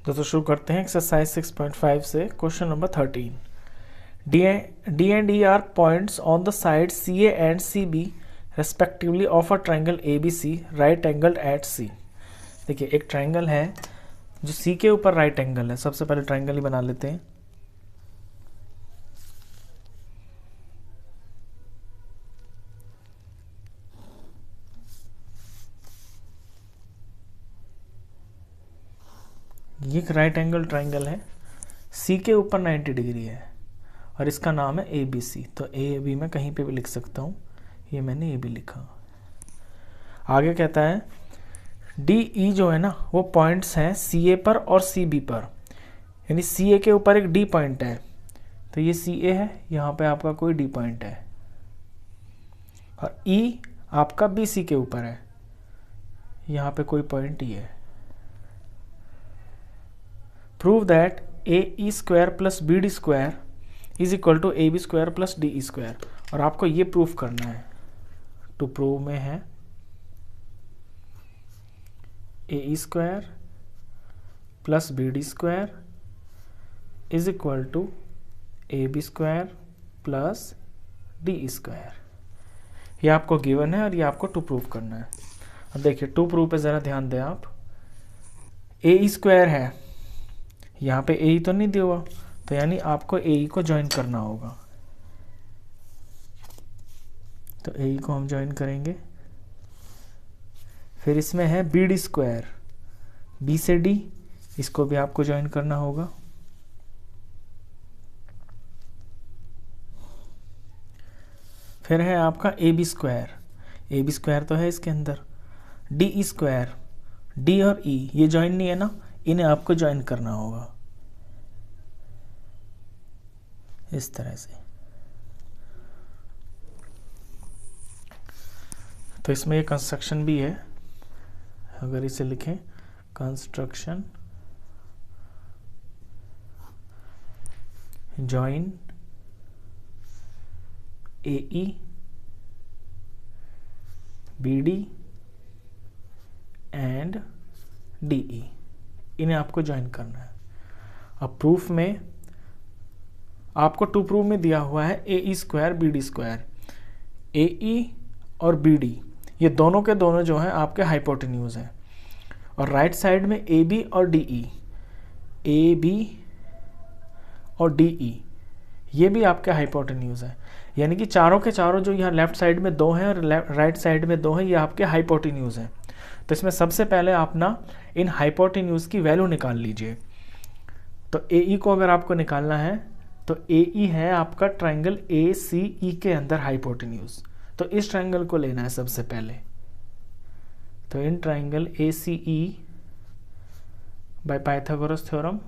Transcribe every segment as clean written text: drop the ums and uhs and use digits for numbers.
दोस्तों शुरू करते हैं एक्सरसाइज 6.5 से question number 13। D and E are points on the side C A and C B respectively of a triangle A B C right angled at C. देखिए एक triangle है जो सी के ऊपर राइट एंगल है। सबसे पहले ट्राइंगल ही बना लेते हैं। ये एक राइट एंगल ट्राइंगल है, सी के ऊपर 90 डिग्री है और इसका नाम है ए बी सी। तो ए बी मैं कहीं पे भी लिख सकता हूँ, ये मैंने ए बी लिखा। आगे कहता है डी ई जो है ना वो पॉइंट्स हैं सी ए पर और सी बी पर, यानी सी ए के ऊपर एक डी पॉइंट है, तो ये सी ए है, यहाँ पे आपका कोई डी पॉइंट है, और ई आपका बी सी के ऊपर है, यहाँ पे कोई पॉइंट ई है। Prove that A E square plus B D square is equal to A B square plus D E square. और आपको ये प्रूफ करना है, टू प्रूव में है A E square plus B D square is equal to A B square plus D E square. ये आपको given है और ये आपको टू प्रूव करना है। अब देखिए टू प्रूव पे ज़रा ध्यान दें आप। ए ई स्क्वायर है, यहाँ पे ए ई तो नहीं दिया हुआ, तो यानी आपको ए ई को ज्वाइन करना होगा। तो ए ई को हम ज्वाइन करेंगे। फिर इसमें है बी डी स्क्वायर, बी से डी, इसको भी आपको ज्वाइन करना होगा। फिर है आपका A B square, A B square तो है इसके अंदर। डी ई स्क्वायर, डी और ई ये ज्वाइन नहीं है ना, इन्हें आपको ज्वाइन करना होगा इस तरह से। तो इसमें ये कंस्ट्रक्शन भी है, अगर इसे लिखें construction join A E B D and D E, इन्हें आपको ज्वाइन करना है। अब प्रूफ में आपको टू प्रूफ में दिया हुआ है A E square B D square. ए ई और बी डी ये दोनों के दोनों जो हैं आपके हाइपोटेन्यूज हैं, और राइट साइड में ए बी और डी ई, ए बी और डी ई ये भी आपके हाइपोटेन्यूज हैं। यानी कि चारों के चारों जो यहाँ लेफ्ट साइड में दो हैं और राइट साइड में दो हैं, ये आपके हाइपोटेन्यूज हैं। तो इसमें सबसे पहले आप ना इन हाइपोटेन्यूज की वैल्यू निकाल लीजिए। तो ए ई को अगर आपको निकालना है तो ए ई है आपका ट्राइंगल ए सी ई के अंदर हाइपोटेन्यूज, तो इस ट्राइंगल को लेना है सबसे पहले। तो in triangle A C E by Pythagoras theorem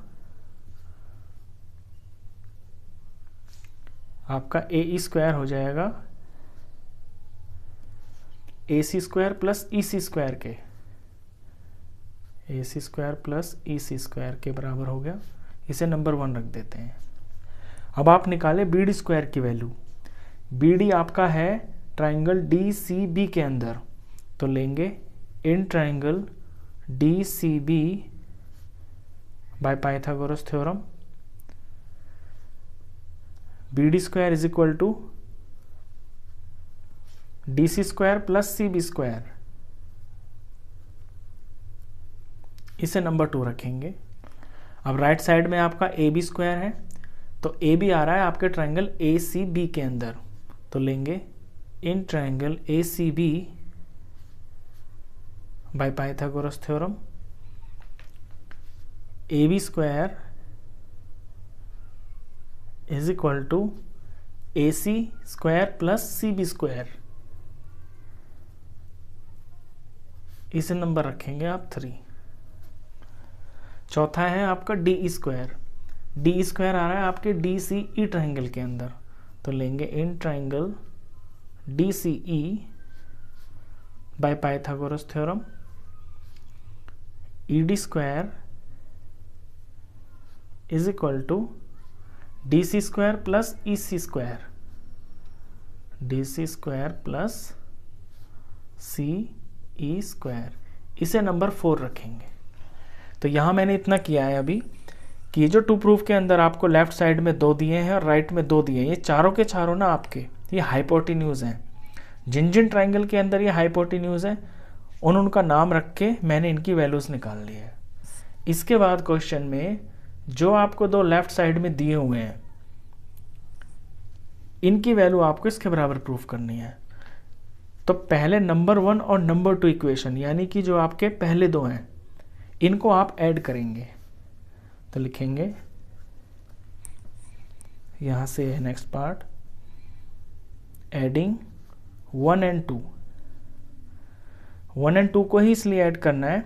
आपका ए ई स्क्वायर हो जाएगा A C square plus E C square के, A C square plus E C square के बराबर हो गया। इसे नंबर 1 रख देते हैं। अब आप निकाले बी डी स्क्वायर की वैल्यू। बी डी आपका है ट्राइंगल डी सी बी के अंदर, तो लेंगे in triangle D C B by Pythagoras theorem B D square is equal to D C square plus C B square, इसे number 2 रखेंगे। अब राइट साइड में आपका ए बी स्क्वायर है, तो ए बी आ रहा है आपके ट्राइंगल ए सी बी के अंदर, तो लेंगे in triangle A C B by Pythagoras theorem A B square is equal to A C square plus C B square, इसे नंबर रखेंगे आप 3। चौथा है आपका D E square, D E square आ रहा है आपके डी सी ई ट्राइंगल के अंदर, तो लेंगे in triangle D C E by Pythagoras theorem E D square is equal to D C square plus E C square, D C square plus C E square, इसे number 4 रखेंगे। तो तो यहाँ मैंने इतना किया है अभी कि ये जो टू प्रूफ के अंदर आपको लेफ्ट साइड में 2 दिए हैं और राइट में 2 दिए हैं, ये चारों के चारों ना आपके ये हाइपोटेन्यूज हैं। जिन जिन ट्राइंगल के अंदर ये हाइपोटेन्यूज है उनका नाम रख के मैंने इनकी वैल्यूज निकाल ली है। इसके बाद क्वेश्चन में जो आपको 2 लेफ्ट साइड में दिए हुए हैं इनकी वैल्यू आपको इसके बराबर प्रूफ करनी है। तो पहले नंबर 1 और नंबर 2 इक्वेशन यानी कि जो आपके पहले 2 हैं इनको आप ऐड करेंगे। तो लिखेंगे यहां से है next part, adding 1 and 2। 1 and 2 को ही इसलिए ऐड करना है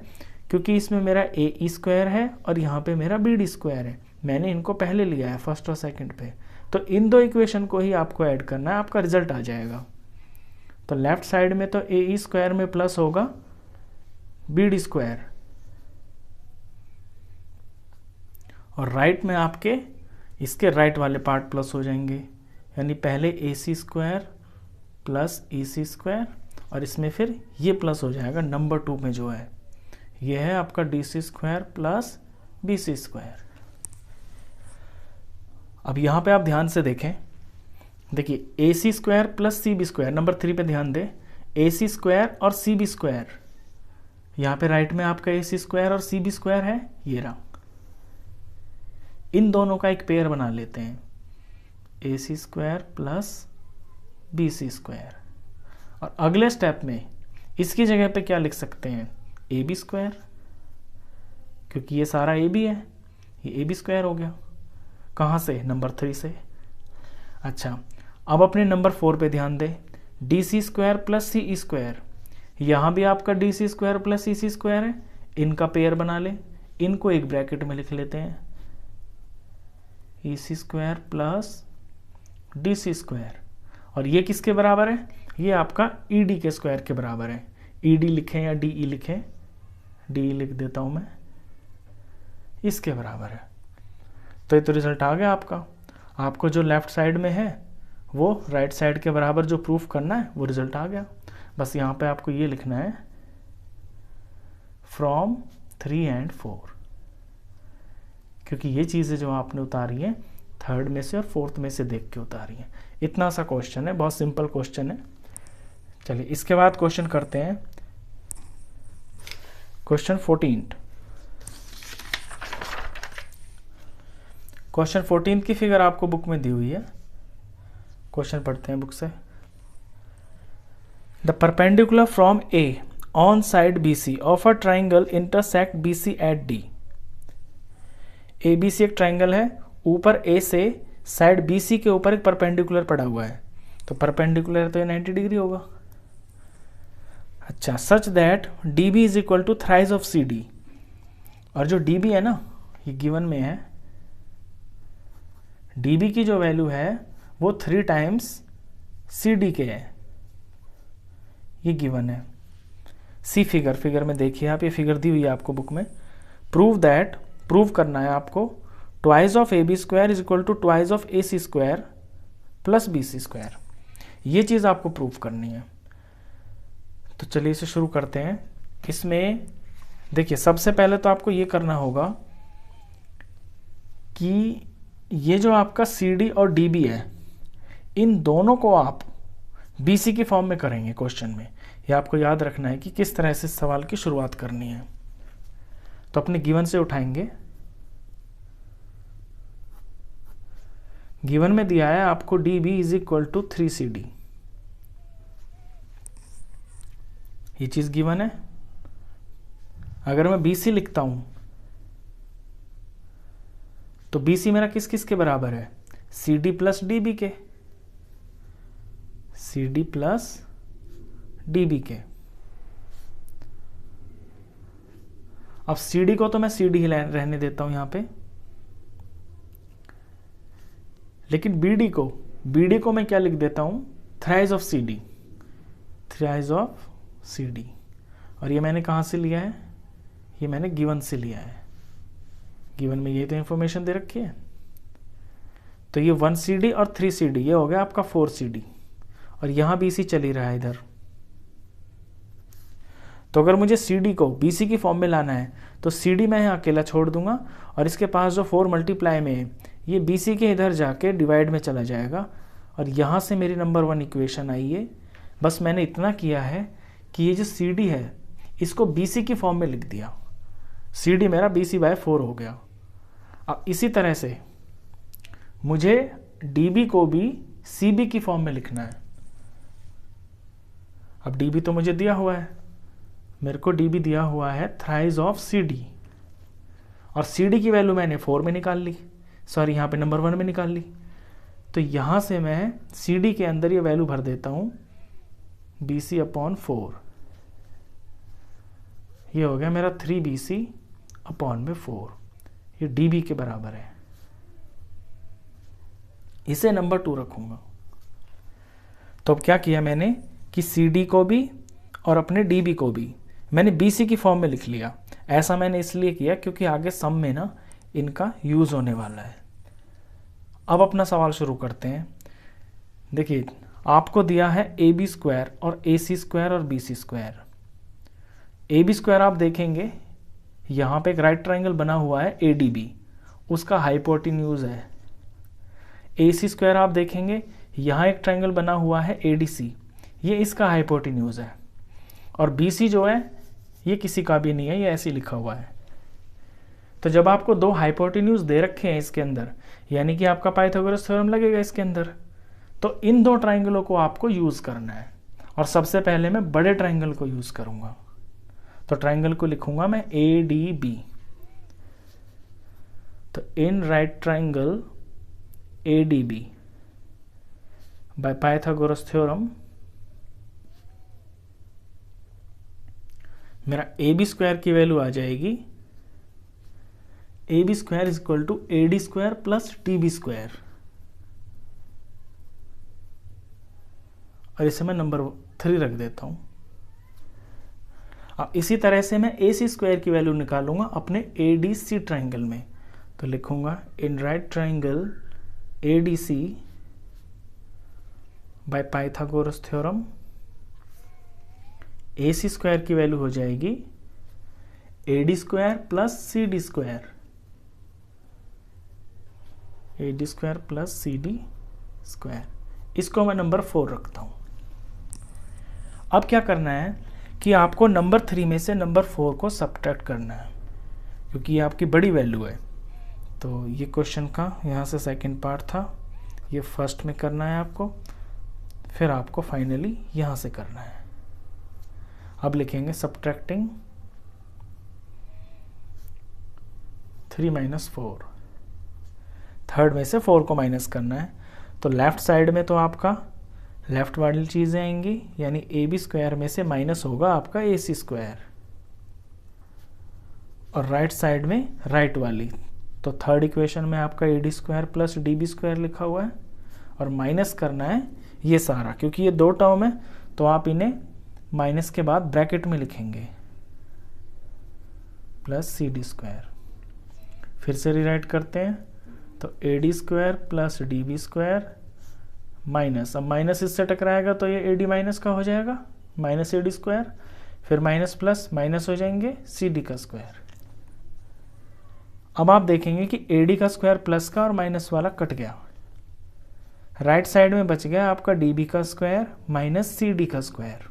क्योंकि इसमें मेरा ए स्क्वायर है और यहाँ पे मेरा बी डी स्क्वायर है। मैंने इनको पहले लिया है फर्स्ट और सेकंड पे, तो इन 2 इक्वेशन को ही आपको ऐड करना है, आपका रिजल्ट आ जाएगा। तो लेफ्ट साइड में तो ए स्क्वायर में प्लस होगा बी डी स्क्वायर और राइट में आपके इसके राइट वाले पार्ट प्लस हो जाएंगे, यानी पहले ए C square plus E C square और इसमें फिर ये प्लस हो जाएगा नंबर 2 में जो है ये है आपका D C square plus B C square. अब यहाँ पे आप ध्यान से देखें, देखिए A C square plus C B square, number 3 पे ध्यान दें, ए सी स्क्वायर और सी बी स्क्वायर, यहाँ पे राइट में आपका ए सी स्क्वायर और सी बी स्क्वायर है, ये रहा। इन दोनों का एक पेयर बना लेते हैं, A C square plus B C square. और अगले स्टेप में इसकी जगह पे क्या लिख सकते हैं, ए बी स्क्वायर, क्योंकि ये सारा ए बी है, ये ए बी स्क्वायर हो गया। कहाँ से, नंबर 3 से। अच्छा, अब अपने नंबर 4 पे ध्यान दें, डी सी स्क्वायर प्लस सी स्क्वायर, यहाँ भी आपका डी सी स्क्वायर प्लस सी सी स्क्वायर है, इनका पेयर बना लें, इनको एक ब्रैकेट में लिख लेते हैं, E C square plus D C square. और ये किसके बराबर है, ये आपका ई डी के स्क्वायर के बराबर है। ई डी लिखें या डी ई लिखें, डी ई लिख देता हूँ मैं, इसके बराबर है। तो ये तो रिजल्ट आ गया आपका। आपको जो लेफ्ट साइड में है वो राइट साइड के बराबर जो प्रूफ करना है वो रिजल्ट आ गया। बस यहाँ पे आपको ये लिखना है फ्रॉम 3 एंड 4, क्योंकि ये चीज़ें जो आपने उतारी हैं 3rd में से और 4th में से देख के उतारी हैं। इतना सा क्वेश्चन है, बहुत सिंपल क्वेश्चन है। चलिए इसके बाद क्वेश्चन करते हैं, क्वेश्चन 14। क्वेश्चन 14 की फिगर आपको बुक में दी हुई है। क्वेश्चन पढ़ते हैं बुक से। The perpendicular from A on side B C of a triangle intersect B C at D. A B C एक ट्राइंगल है, ऊपर ए से साइड बी सी के ऊपर एक परपेंडिकुलर पड़ा हुआ है, तो परपेंडिकुलर तो ये 90 डिग्री होगा। अच्छा, such that D B is equal to thrice of C D, और जो डी बी है ना ये गिवन में है, डी बी की जो वैल्यू है वो 3 टाइम्स सी डी के है, ये गिवन है। सी फिगर में देखिए आप, ये फिगर दी हुई है आपको बुक में। प्रूव करना है आपको twice of A B square is equal to twice of A C square plus B C square, ये चीज़ आपको प्रूव करनी है। तो चलिए इसे शुरू करते हैं। इसमें देखिए सबसे पहले तो आपको ये करना होगा कि ये जो आपका सी डी और डी बी है इन दोनों को आप बी सी की फॉर्म में करेंगे क्वेश्चन में। ये आपको याद रखना है कि किस तरह से सवाल की शुरुआत करनी है। तो अपने गिवन से उठाएंगे। गिवन में दिया है आपको D B is equal to 3 C D, ये चीज गिवन है। अगर मैं बी सी लिखता हूं तो बी सी मेरा किस किस के बराबर है, C D plus D B के, C D plus D B के। अब सी डी को तो मैं सी डी रहने देता हूं यहां पे, लेकिन बी डी को मैं क्या लिख देता हूं, thrice of C D, thrice of C D. और ये मैंने कहां से लिया है, ये मैंने गिवन से लिया है। गिवन में ये तो इंफॉर्मेशन दे रखी है। तो ये 1 सी डी और 3 सी डी, ये हो गया आपका 4 सी डी, और यहां बी सी चल ही रहा है इधर। तो अगर मुझे सी डी को बी सी की फॉर्म में लाना है तो सी डी मैं यहाँ अकेला छोड़ दूंगा और इसके पास जो 4 मल्टीप्लाई में है ये बी सी के इधर जाके डिवाइड में चला जाएगा और यहाँ से मेरी नंबर 1 इक्वेशन आई है। बस मैंने इतना किया है कि ये जो सी डी है इसको बी सी की फॉर्म में लिख दिया, सी डी मेरा बी सी बाय 4 हो गया। अब इसी तरह से मुझे डी बी को भी सी बी की फॉर्म में लिखना है। अब डी बी तो मुझे दिया हुआ है, मेरे को डी बी दिया हुआ है थ्राइज ऑफ सी डी, और सी डी की वैल्यू मैंने 4 में निकाल ली, सॉरी यहाँ पे नंबर 1 में निकाल ली। तो यहाँ से मैं सी डी के अंदर ये वैल्यू भर देता हूँ बी सी अपॉन 4, ये हो गया मेरा 3 बी सी अपॉन में 4, ये डी बी के बराबर है। इसे नंबर 2 रखूँगा। तो अब क्या किया मैंने कि सी डी को भी और अपने डी बी को भी मैंने बी सी की फॉर्म में लिख लिया। ऐसा मैंने इसलिए किया क्योंकि आगे सम में ना इनका यूज़ होने वाला है। अब अपना सवाल शुरू करते हैं। देखिए आपको दिया है ए बी स्क्वायर और ए सी स्क्वायर और B C square. A B square आप देखेंगे यहाँ पे एक राइट ट्राइंगल बना हुआ है ए डी बी, उसका हाइपोटेन्यूज है। ए सी स्क्वायर आप देखेंगे यहाँ एक ट्राइंगल बना हुआ है ए डी सी, ये इसका हाइपोटेन्यूज है। और बी सी जो है ये किसी का भी नहीं है, ये ऐसे लिखा हुआ है। तो जब आपको 2 हाइपोटेन्यूज दे रखे हैं इसके अंदर, यानी कि आपका पाइथागोरस थ्योरम लगेगा इसके अंदर। तो इन 2 ट्राइंगलों को आपको यूज़ करना है और सबसे पहले मैं बड़े ट्राइंगल को यूज़ करूँगा। तो ट्राइंगल को लिखूंगा मैं ए डी बी। तो in right triangle A D B by Pythagoras theorem मेरा ए बी स्क्वायर की वैल्यू आ जाएगी A B square is equal to A D square plus T B square, और इसे मैं नंबर 3 रख देता हूं। अब इसी तरह से मैं ए सी स्क्वायर की वैल्यू निकालूंगा अपने ए डी सी ट्राइंगल में। तो लिखूंगा in right triangle A D C by Pythagoras theorem A C square की वैल्यू हो जाएगी A D square plus C D square, A D square plus C D square. इसको मैं नंबर 4 रखता हूं। अब क्या करना है कि आपको नंबर 3 में से नंबर 4 को सब्ट्रैक्ट करना है, क्योंकि ये आपकी बड़ी वैल्यू है। तो ये क्वेश्चन का यहाँ से सेकंड पार्ट था, ये फर्स्ट में करना है आपको, फिर आपको फाइनली यहाँ से करना है। अब लिखेंगे सब्ट्रैक्टिंग 3 माइनस 4, थर्ड में से 4 को माइनस करना है। तो लेफ्ट साइड में तो आपका लेफ्ट वाली चीज़ें आएंगी, यानी ए बी स्क्वायर में से माइनस होगा आपका ए सी स्क्वायर, और राइट साइड में राइट वाली। तो थर्ड इक्वेशन में आपका A D square plus D B square लिखा हुआ है, और माइनस करना है ये सारा, क्योंकि ये 2 टर्म है तो आप इन्हें माइनस के बाद ब्रैकेट में लिखेंगे प्लस सी डी स्क्वायर। फिर से रीराइट करते हैं, तो A D square plus D B square minus, अब माइनस इससे टकराएगा तो ये ए डी माइनस का हो जाएगा, माइनस ए डी स्क्वायर, फिर माइनस प्लस माइनस हो जाएंगे सी डी का स्क्वायर। अब आप देखेंगे कि ए डी का स्क्वायर प्लस का और माइनस वाला कट गया, राइट साइड में बच गया आपका डी बी का स्क्वायर माइनस सी डी का स्क्वायर।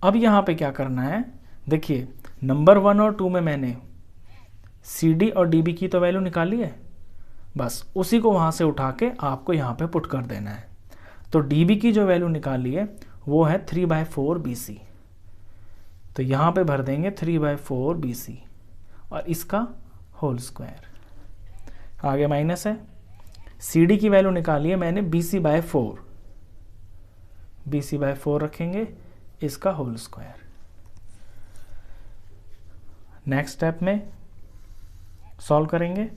अब यहाँ पे क्या करना है, देखिए नंबर 1 और 2 में मैंने सी डी और डी बी की तो वैल्यू निकाली है, बस उसी को वहाँ से उठा के आपको यहाँ पे पुट कर देना है। तो डी बी की जो वैल्यू निकाली है वो है 3/4 बी सी, तो यहाँ पे भर देंगे 3/4 बी सी और इसका होल स्क्वायर। आगे माइनस है, सी डी की वैल्यू निकाली है मैंने BC/4, BC/4 रखेंगे, इसका होल स्क्वायर। नेक्स्ट स्टेप में सॉल्व करेंगे,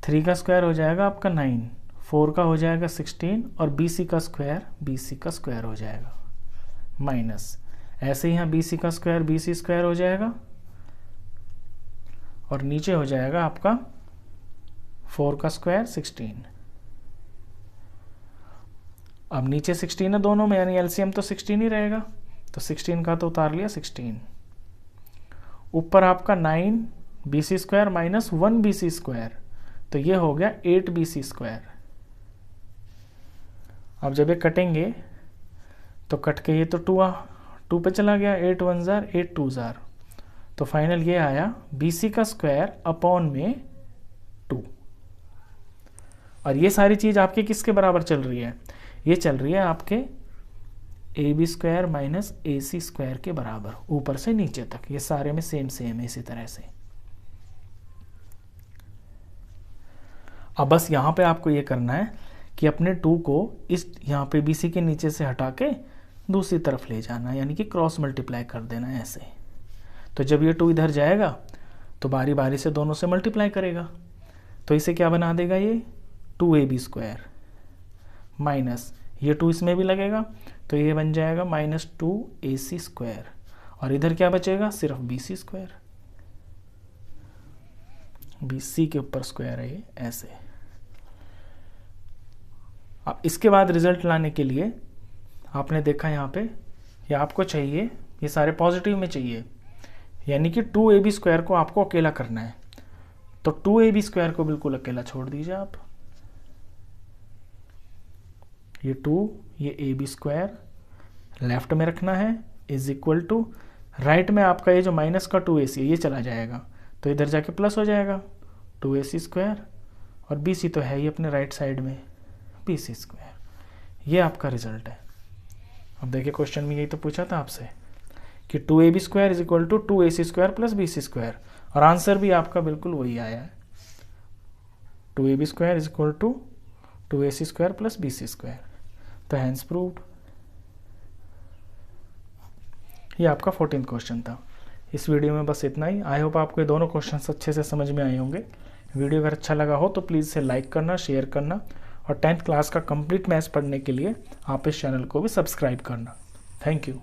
3 का स्क्वायर हो जाएगा आपका 9, 4 का हो जाएगा 16 और BC का स्क्वायर हो जाएगा माइनस, ऐसे ही यहाँ BC का स्क्वायर BC स्क्वायर हो जाएगा और नीचे हो जाएगा आपका 4 का स्क्वायर 16। अब नीचे 16 है दोनों में, यानी एलसीएम तो 16 ही रहेगा, तो 16 का तो उतार लिया 16। ऊपर आपका 9bc² माइनस 1bc², तो ये हो गया 8bc²। अब जब ये कटेंगे तो कट के ये तो 2 पे चला गया, 8 1 जार 8 2 जार, तो फाइनल ये आया bc का स्क्वायर अपॉन में 2। और ये सारी चीज आपके किसके बराबर चल रही है? ये चल रही है आपके ab² माइनस ac² के बराबर, ऊपर से नीचे तक ये सारे में सेम है इसी तरह से। अब बस यहाँ पे आपको ये करना है कि अपने 2 को इस यहाँ पे BC के नीचे से हटा के दूसरी तरफ ले जाना है, यानी कि क्रॉस मल्टीप्लाई कर देना है ऐसे। तो जब ये 2 इधर जाएगा तो बारी बारी से दोनों से मल्टीप्लाई करेगा, तो इसे क्या बना देगा ये 2ab² माइनस ये 2 इसमें भी लगेगा तो ये बन जाएगा माइनस 2ac², और इधर क्या बचेगा? सिर्फ bc², BC के ऊपर स्क्वायर है ये ऐसे। अब इसके बाद रिजल्ट लाने के लिए आपने देखा यहाँ पे ये आपको चाहिए, ये सारे पॉजिटिव में चाहिए, यानी कि 2ab² को आपको अकेला करना है। तो 2ab² को बिल्कुल अकेला छोड़ दीजिए आप, ये 2 ये ab² लेफ्ट में रखना है, इज इक्वल टू राइट में आपका ये जो माइनस का 2ac ये चला जाएगा, तो इधर जाके प्लस हो जाएगा 2ac², और bc तो है ही अपने राइट साइड में bc²। ये आपका रिजल्ट है। अब देखिए क्वेश्चन में यही तो पूछा था आपसे कि 2ab² is equal to 2ac² plus bc², और आंसर भी आपका बिल्कुल वही आया है, 2ab² is equal to 2ac² plus bc²। तो हैंस प्रूव्ड। ये आपका 14th क्वेश्चन था। इस वीडियो में बस इतना ही। आई होप आपको ये दोनों क्वेश्चंस अच्छे से समझ में आए होंगे। वीडियो अगर अच्छा लगा हो तो प्लीज़ इसे लाइक करना, शेयर करना, और 10th क्लास का कंप्लीट मैथ्स पढ़ने के लिए आप इस चैनल को भी सब्सक्राइब करना। Thank you.